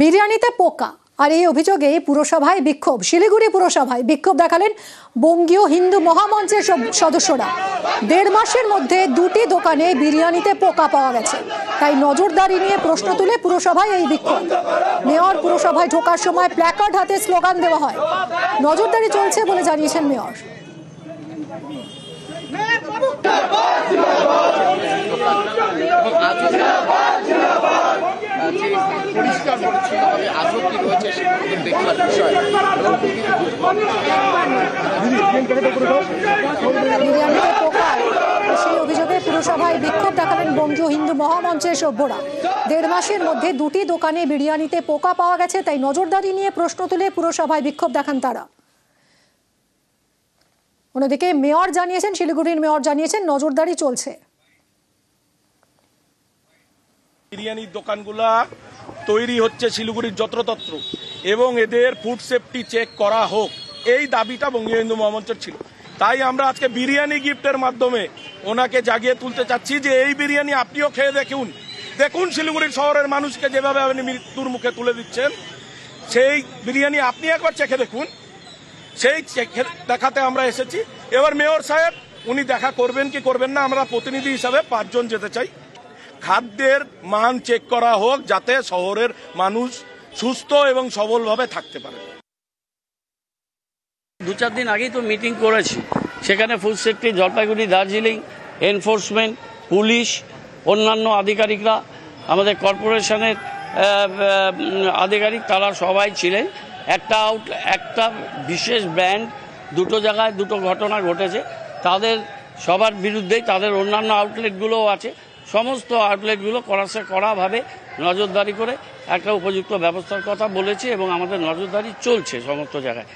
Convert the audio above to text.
বিরিয়ানিতে পোকা আর এই অভিযোগে পুরসভায় বিক্ষোভ। শিলিগুড়ি পুরসভায় বিক্ষোভ দেখালেন বঙ্গীয় হিন্দু মহামঞ্চের সদস্যরা। 1.5 মাসের মধ্যে 2টি দোকানে বিরিয়ানিতে পোকা পাওয়া গেছে, তাই নজরদারি নিয়ে প্রশ্ন তুলে পুরসভায় এই বিক্ষোভ। মেয়র পুরসভায় ঢোকার সময় প্ল্যাকার্ড হাতে স্লোগান দেওয়া হয়। নজরদারি চলছে বলে জানিয়েছেন মেয়র। পরিষ্কার পরিচ্ছন্নভাবে আজও কি রয়েছে সেগুলো দেখবার বিষয় সেই অভিযোগে পুরসভায় বিক্ষোভ দেখালেন বঙ্গীয় হিন্দু মহামঞ্চের সভ্যরা। 1.5 মাসের মধ্যে 2টি দোকানে বিরিয়ানিতে পোকা পাওয়া গেছে, তাই নজরদারি নিয়ে প্রশ্ন তুলে পুরসভায় বিক্ষোভ দেখান তারা। অন্যদিকে মেয়র জানিয়েছেন, শিলিগুড়ির মেয়র জানিয়েছেন নজরদারি চলছে। বিরিয়ানির দোকানগুলা তৈরি হচ্ছে শিলিগুড়ির যত্রতত্র, এবং এদের ফুড সেফটি চেক করা হোক, এই দাবিটা বঙ্গীয় হিন্দু মহামঞ্চের ছিল। তাই আমরা আজকে বিরিয়ানি গিফটের মাধ্যমে ওনাকে জাগিয়ে তুলতে চাচ্ছি যে এই বিরিয়ানি আপনিও খেয়ে দেখুন। দেখুন শিলিগুড়ির শহরের মানুষকে যেভাবে আপনি মৃত্যুর মুখে তুলে দিচ্ছেন, সেই বিরিয়ানি আপনি একবার চেখে দেখুন। সেই চেখে দেখাতে আমরা এসেছি। এবার মেয়র সাহেব উনি দেখা করবেন কি করবেন না, আমরা প্রতিনিধি হিসাবে 5 জন যেতে চাই। খাদ্যের মান চেক করা হোক, যাতে শহরের মানুষ সুস্থ এবং সবলভাবে থাকতে পারে। 2-4 দিন আগেই তো মিটিং করেছি, সেখানে food safety, Jalpaiguri, Darjeeling, enforcement, police, অন্যান্য আধিকারিকরা, আমাদের কর্পোরেশনের আধিকারিক, তারা সবাই ছিলেন। একটা বিশেষ ব্র্যান্ড 2টো জায়গায় 2টো ঘটনা ঘটেছে, তাদের সবার বিরুদ্ধেই, তাদের অন্যান্য আউটলেটগুলোও আছে, সমস্ত আউটলেটগুলো কড়াভাবে নজরদারি করে একটা উপযুক্ত ব্যবস্থার কথা বলেছি, এবং আমাদের নজরদারি চলছে সমস্ত জায়গায়।